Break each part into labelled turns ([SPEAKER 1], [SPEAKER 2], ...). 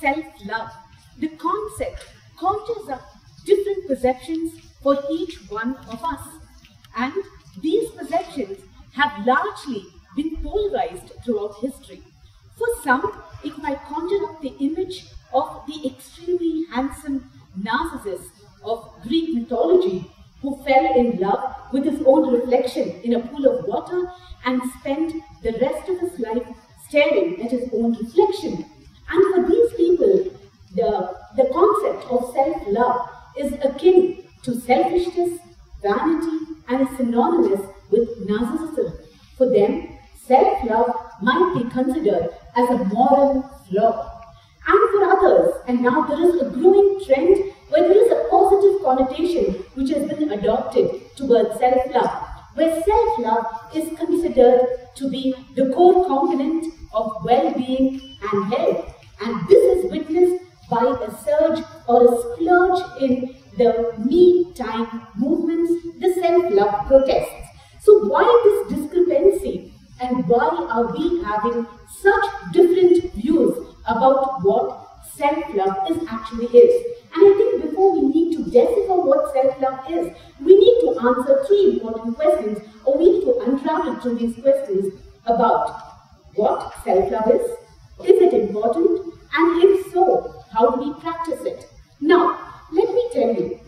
[SPEAKER 1] self-love. The concept conjures up different perceptions for each one of us. And these perceptions have largely been polarized throughout history. For some, it might conjure up the image of the extremely handsome Narcissus of Greek mythology who fell in love with his own reflection in a pool of water and spent the rest of his life staring at his own reflection. And for these people, the concept of self-love is akin to selfishness, vanity, and is synonymous with narcissism. For them, self-love might be considered as a moral flaw. And for others, and now there is a growing trend where there is a positive connotation which has been adopted towards self-love, where self-love is considered to be the core component of well-being and health. And this is witnessed by a surge or a splurge in the me-time movements, the self-love protests. So why this discrepancy, and why are we having such different views about what self-love actually is? And I think before we need to decipher what self-love is, we need to answer three important questions, or we need to unravel through these questions about what self-love is it important, and if so, how do we practice it? Now, let me tell you,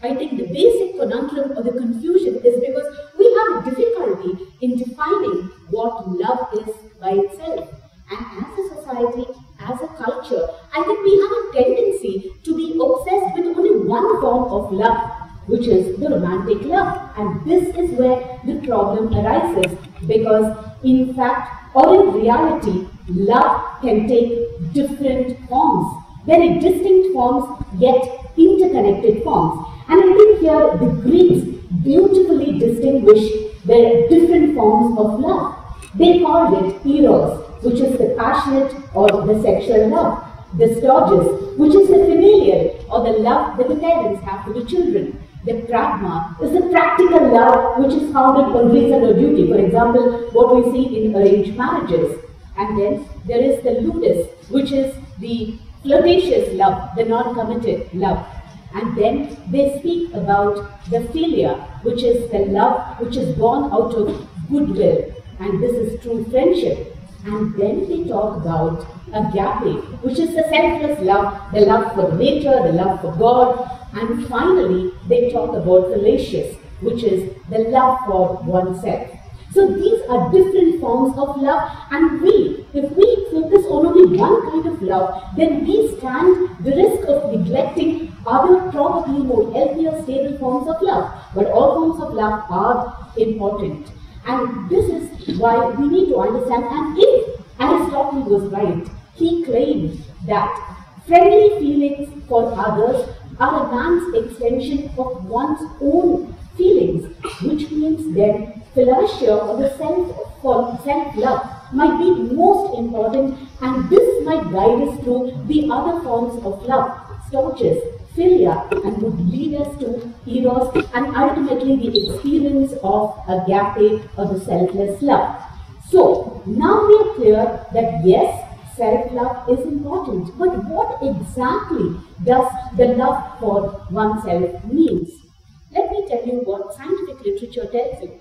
[SPEAKER 1] I think the basic conundrum or the confusion is because we have a difficulty in defining what love is by itself. And as a society, as a culture, I think we have a tendency to be obsessed with only one form of love, which is the romantic love. And this is where the problem arises, because in fact, or in reality, love can take different forms, very distinct forms, yet interconnected forms. And I think here the Greeks beautifully distinguish the different forms of love. They called it eros, which is the passionate or the sexual love; the storges, which is the familial or the love that the parents have for the children; the pragma is the practical love which is founded on reason or duty, for example, what we see in arranged marriages. And then there is the ludus, which is the flirtatious love, the non-committed love. And then they speak about the philia, which is the love which is born out of goodwill, and this is true friendship. And then they talk about agape, which is the selfless love, the love for nature, the love for God. And finally, they talk about fallacious, which is the love for oneself. So these are different forms of love, and if we focus on only one kind of love, then we stand the risk of neglecting other probably more healthier, stable forms of love. But all forms of love are important. And this is why we need to understand, and if Aristotle was right, he claimed that friendly feelings for others are a man's extension of one's own feelings, which means then philatia or the self-love might be most important, and this might guide us through the other forms of love, storges, philia, and would lead us to eros and ultimately the experience of agape or the selfless love. So now we are clear that yes, self-love is important, but what exactly does the love for oneself means? Let me tell you what scientific literature tells you.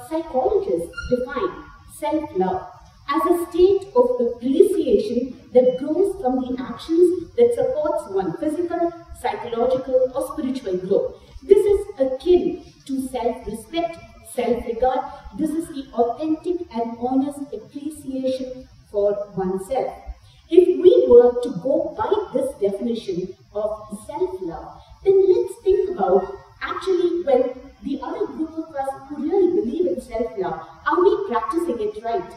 [SPEAKER 1] Psychologists define self-love as a state of appreciation that grows from the actions that supports one's physical, psychological, or spiritual growth. This is akin to self-respect, self-regard. This is the authentic and honest appreciation for oneself. If we were to go by this definition of self-love, then let's think about actually when the other group of us who really believe in self-love, are we practicing it right?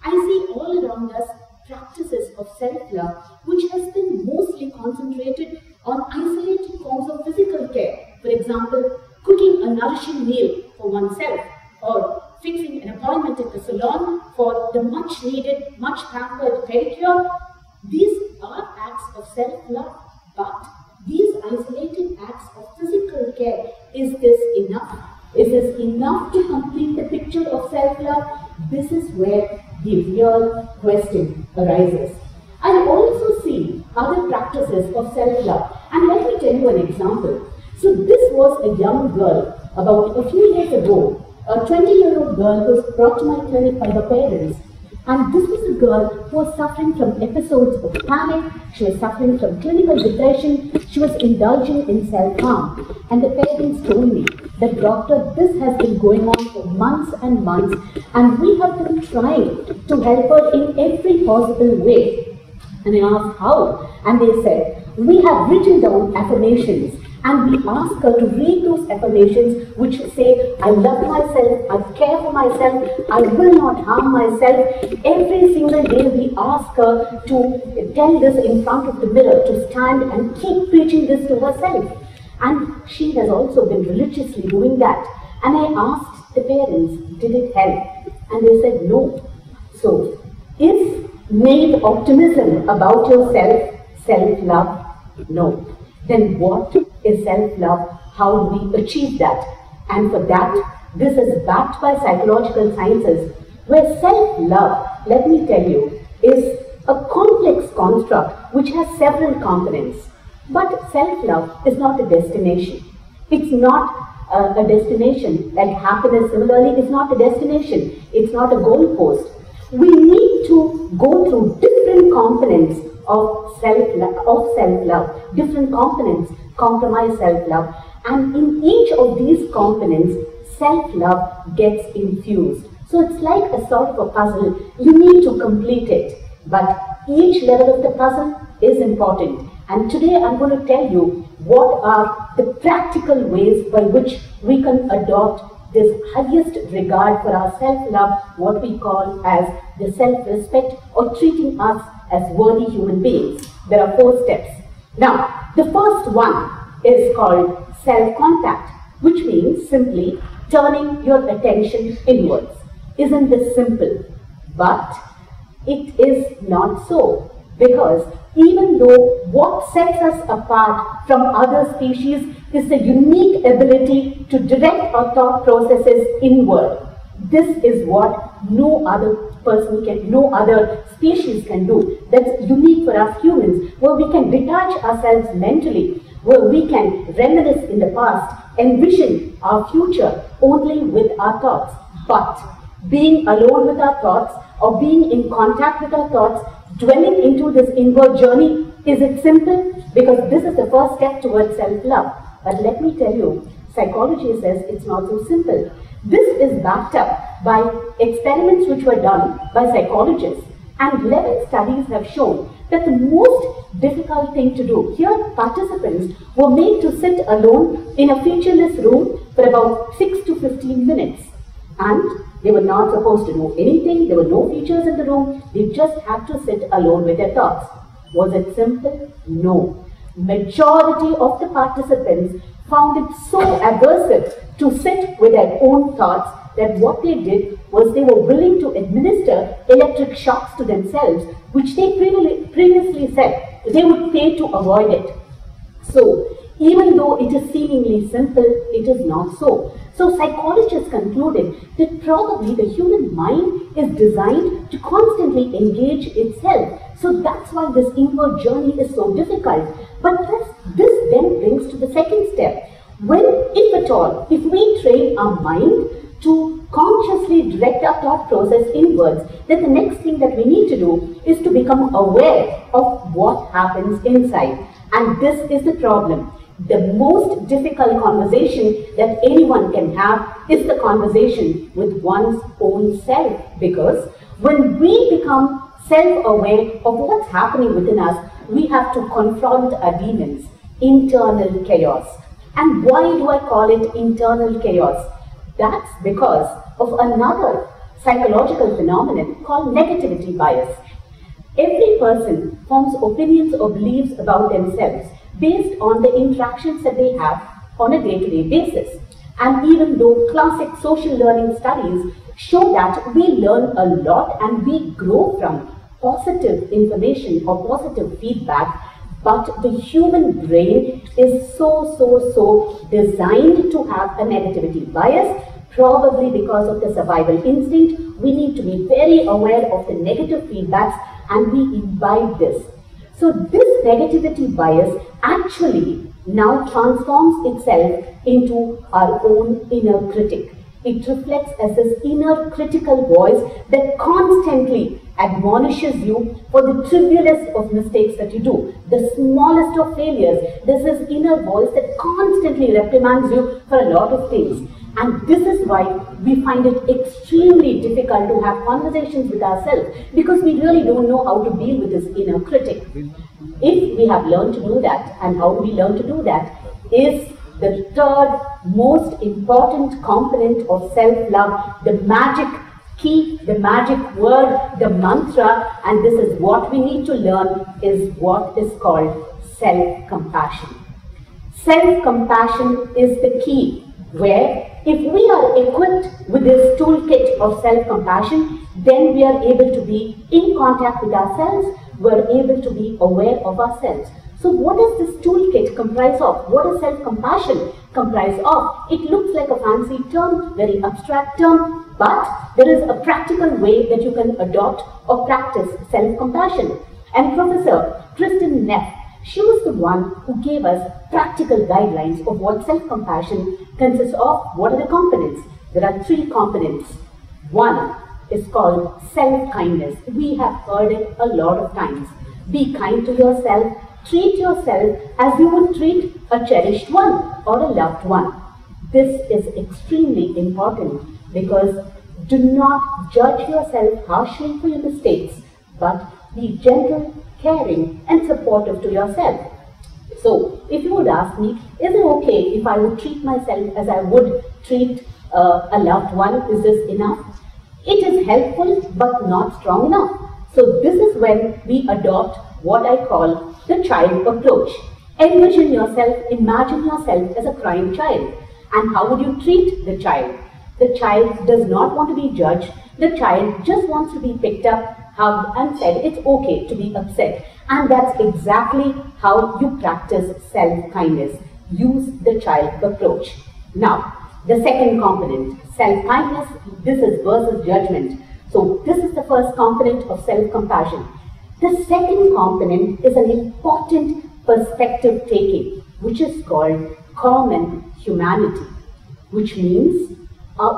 [SPEAKER 1] I see all around us practices of self-love which has been mostly concentrated on isolated forms of physical care. For example, cooking a nourishing meal for oneself, or fixing an appointment at the salon for the much needed, much pampered pedicure. These are acts of self-love, but these isolated acts of physical care, is this enough? Is this enough to complete the picture of self-love? This is where the real question arises. I also see other practices of self-love. And let me tell you an example. So this was a young girl, about a few years ago, a 20-year-old girl who was brought to my clinic by her parents. And this was a girl who was suffering from episodes of panic, she was suffering from clinical depression, she was indulging in self-harm. And the parents told me that, doctor, this has been going on for months and months, and we have been trying to help her in every possible way. And I asked how, and they said, we have written down affirmations, and we ask her to read those affirmations which say, I love myself, I care for myself, I will not harm myself. Every single day we ask her to tell this in front of the mirror, to stand and keep preaching this to herself. And she has also been religiously doing that. And I asked the parents, did it help? And they said no. So, is naive optimism about yourself self-love? No. Then what is self-love? How do we achieve that? And for that, this is backed by psychological sciences, where self-love, let me tell you, is a complex construct which has several components. But self-love is not a destination. It's not a destination like happiness. Similarly, it's not a destination. It's not a goalpost. We need to go through different components of self-love, different components compromise self-love, and in each of these components, self-love gets infused. So it's like a sort of a puzzle. You need to complete it, but each level of the puzzle is important. And today I'm going to tell you what are the practical ways by which we can adopt this highest regard for our self-love, what we call as the self-respect, or treating us as worthy human beings. There are 4 steps. Now, the first one is called self-contact, which means simply turning your attention inwards. Isn't this simple? But it is not so, because even though what sets us apart from other species is the unique ability to direct our thought processes inward. This is what no other species can do. That's unique for us humans, where we can detach ourselves mentally, where we can reminisce in the past, envision our future only with our thoughts. But being alone with our thoughts, or being in contact with our thoughts, dwelling into this inward journey, is it simple? Because this is the first step towards self-love. But let me tell you, psychology says it's not so simple. This is backed up by experiments which were done by psychologists, and 11 studies have shown that the most difficult thing to do, here participants were made to sit alone in a featureless room for about 6 to 15 minutes. And they were not supposed to do anything, there were no features in the room, they just had to sit alone with their thoughts. Was it simple? No. Majority of the participants found it so aversive to sit with their own thoughts that what they did was they were willing to administer electric shocks to themselves, which they previously said they would pay to avoid it. So, even though it is seemingly simple, it is not so. So psychologists concluded that probably the human mind is designed to constantly engage itself. So that's why this inward journey is so difficult. But this then brings to the second step. When, if at all, if we train our mind to consciously direct our thought process inwards, then the next thing that we need to do is to become aware of what happens inside. And this is the problem. The most difficult conversation that anyone can have is the conversation with one's own self. Because when we become self-aware of what's happening within us, we have to confront our demons, internal chaos. And why do I call it internal chaos? That's because of another psychological phenomenon called negativity bias. Every person forms opinions or beliefs about themselves based on the interactions that they have on a day-to-day basis. And even though classic social learning studies show that we learn a lot and we grow from positive information or positive feedback, but the human brain is so designed to have a negativity bias, probably because of the survival instinct. We need to be very aware of the negative feedbacks
[SPEAKER 2] and we imbibe this. So this negativity bias actually now transforms itself into our own inner critic. It reflects as this inner critical voice that constantly admonishes you for the trivialest of mistakes that you do, the smallest of failures. There's this inner voice that constantly reprimands you for a lot of things. And this is why we find it extremely difficult to have conversations with ourselves, because we really don't know how to deal with this inner critic. If we have learned to do that, and how do we learn to do that, is the third most important component of self-love, the magic key, the magic word, the mantra, and this is what we need to learn, is what is called self-compassion. Self-compassion is the key, where if we are equipped with this toolkit of self-compassion, then we are able to be in contact with ourselves, we are able to be aware of ourselves. So what does this toolkit comprise of? What does self-compassion comprise of? It looks like a fancy term, very abstract term, but there is a practical way that you can adopt or practice self-compassion. And Professor Kristen Neff, she was the one who gave us practical guidelines of what self-compassion consists of. What are the components? There are 3 components. One is called self-kindness. We have heard it a lot of times. Be kind to yourself. Treat yourself as you would treat a cherished one or a loved one. This is extremely important, because do not judge yourself harshly for your mistakes, but be gentle, caring and supportive to yourself. So, if you would ask me, is it okay if I would treat myself as I would treat a loved one? Is this enough? It is helpful but not strong enough. So, this is when we adopt what I call the child approach. Envision yourself, imagine yourself as a crying child. And how would you treat the child? The child does not want to be judged. The child just wants to be picked up, hugged and said it's okay to be upset. And that's exactly how you practice self-kindness. Use the child approach. Now, the second component, self-kindness, this is versus judgment. So this is the first component of self-compassion. The second component is an important perspective taking, which is called common humanity, which means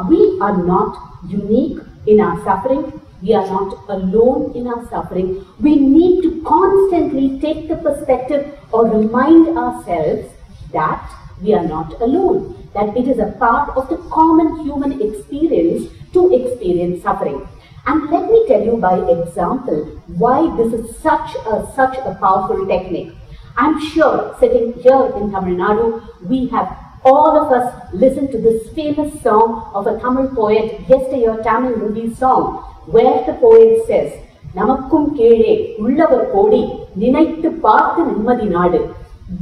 [SPEAKER 2] we are not unique in our suffering. We are not alone in our suffering. We need to constantly take the perspective or remind ourselves that we are not alone, that it is a part of the common human experience to experience suffering. And let me tell you by example why this is such a powerful technique. I'm sure sitting here in Tamil Nadu, we have all of us listened to this famous song of a Tamil poet, yesteryear Tamil movie song, where the poet says, Namakkum kele ullavar kodi ninaittu paarthu nimmadi naadu.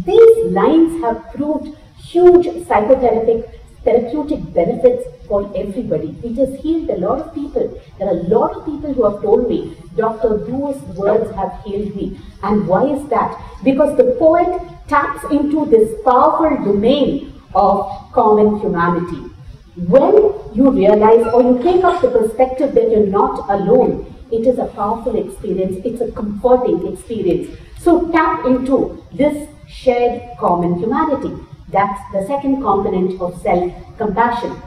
[SPEAKER 2] These lines have proved huge therapeutic benefits for everybody. It has healed a lot of people. There are a lot of people who have told me, Dr. Du's words have healed me. And why is that? Because the poet taps into this powerful domain of common humanity. When you realize or you take up the perspective that you're not alone, it is a powerful experience. It's a comforting experience. So tap into this shared common humanity. That's the second component of self-compassion.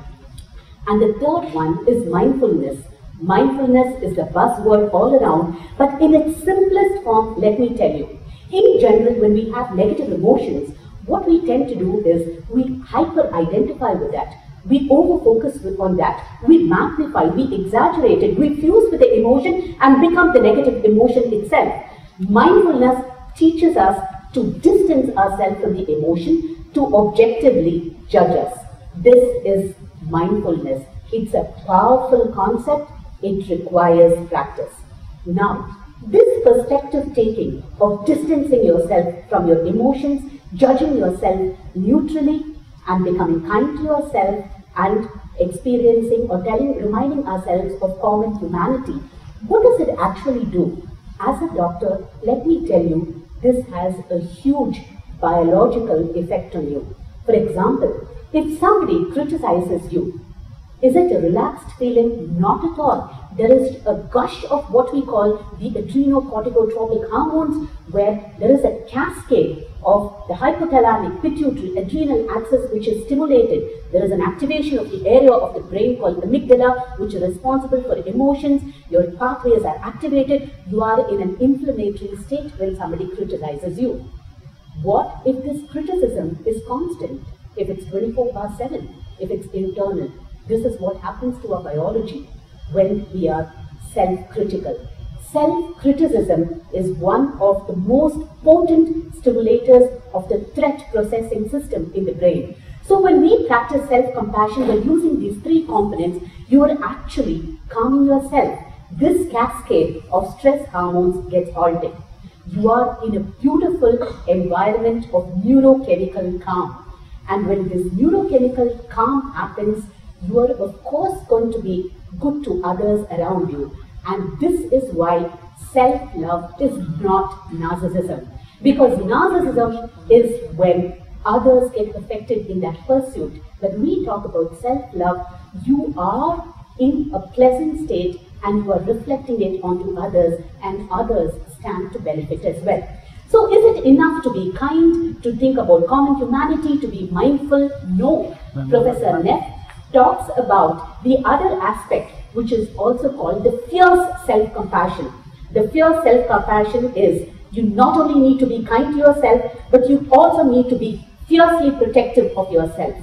[SPEAKER 2] And the third one is mindfulness. Mindfulness is the buzzword all around, but in its simplest form, let me tell you. In general, when we have negative emotions, what we tend to do is we hyper-identify with that. We over-focus on that. We magnify, we exaggerate it, we fuse with the emotion and become the negative emotion itself. Mindfulness teaches us to distance ourselves from the emotion, to objectively judge us. This is mindfulness. It's a powerful concept. It requires practice. Now, this perspective taking of distancing yourself from your emotions, judging yourself neutrally and becoming kind to yourself and experiencing or reminding ourselves of common humanity, what does it actually do? As a doctor, let me tell you, this has a huge biological effect on you. For example, if somebody criticizes you, is it a relaxed feeling? Not at all. there is a gush of what we call the adrenocorticotropic hormones, where there is a cascade of the hypothalamic, pituitary, adrenal axis which is stimulated. There is an activation of the area of the brain called amygdala, which is responsible for emotions. Your pathways are activated. You are in an inflammatory state when somebody criticizes you. What if this criticism is constant? If it's 24/7, if it's internal? This is what happens to our biology when we are self-critical. Self-criticism is one of the most potent stimulators of the threat processing system in the brain. So when we practice self-compassion by using these three components, you are actually calming yourself. This cascade of stress hormones gets halted. You are in a beautiful environment of neurochemical calm. And when this neurochemical calm happens, you are of course going to be good to others around you. And this is why self-love is not narcissism. Because narcissism is when others get affected in that pursuit. When we talk about self-love, you are in a pleasant state and you are reflecting it onto others, and others stand to benefit as well. So is it enough to be kind, to think about common humanity, to be mindful? No. Professor Neff talks about the other aspect, which is also called the fierce self-compassion. The fierce self-compassion is you not only need to be kind to yourself, but you also need to be fiercely protective of yourself.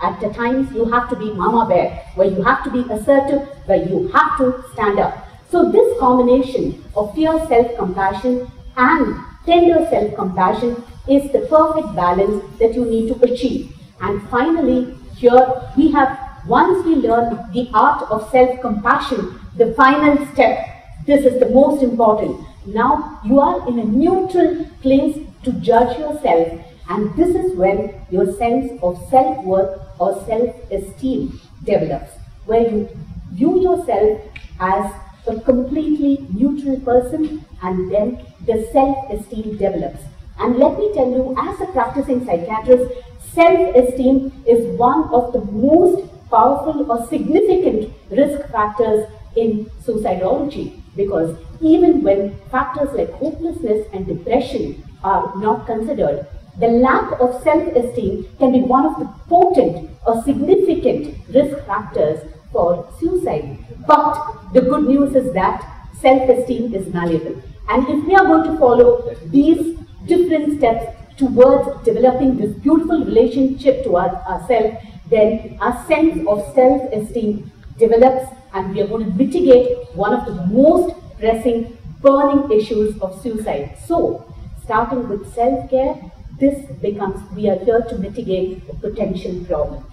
[SPEAKER 2] At the times, you have to be mama bear, where you have to be assertive, where you have to stand up. So this combination of fierce self-compassion and tender self-compassion is the perfect balance that you need to achieve. And finally, here we have, once we learn the art of self-compassion, the final step, this is the most important. Now you are in a neutral place to judge yourself, and this is when your sense of self-worth or self-esteem develops, where you view yourself as a completely neutral person, and then the self-esteem develops. And let me tell you, as a practicing psychiatrist, self-esteem is one of the most powerful or significant risk factors in suicidology, because even when factors like hopelessness and depression are not considered, the lack of self-esteem can be one of the potent or significant risk factors for suicide. But the good news is that self-esteem is malleable. And if we are going to follow these different steps towards developing this beautiful relationship to ourselves, then our sense of self-esteem develops, and we are going to mitigate one of the most pressing, burning issues of suicide. So, starting with self-care, this becomes, we are here to mitigate the potential problem.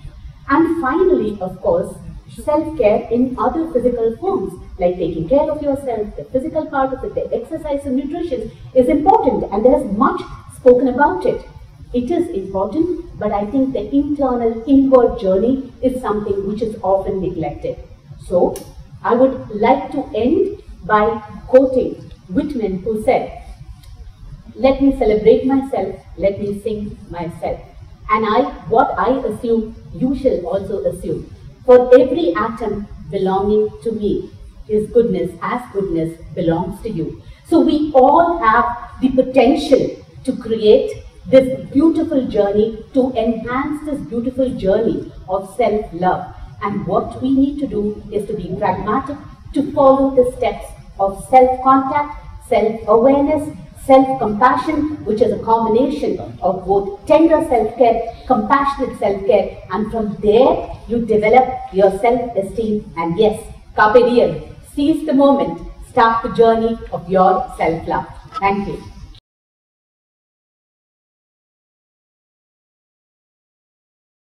[SPEAKER 2] And finally, of course, self-care in other physical forms, like taking care of yourself, the physical part of it, the exercise and nutrition is important, and there is much spoken about it. It is important, but I think the internal inward journey is something which is often neglected. So, I would like to end by quoting Whitman, who said, "Let me celebrate myself, let me sing myself. And what I assume, you shall also assume. For every atom belonging to me is goodness, as goodness belongs to you." So we all have the potential to create this beautiful journey, to enhance this beautiful journey of self-love. And what we need to do is to be pragmatic, to follow the steps of self-contact, self-awareness, self-compassion, which is a combination of both tender self-care, compassionate self-care, and from there you develop your self-esteem. And yes, carpe diem, seize the moment, start the journey of your self-love. Thank you.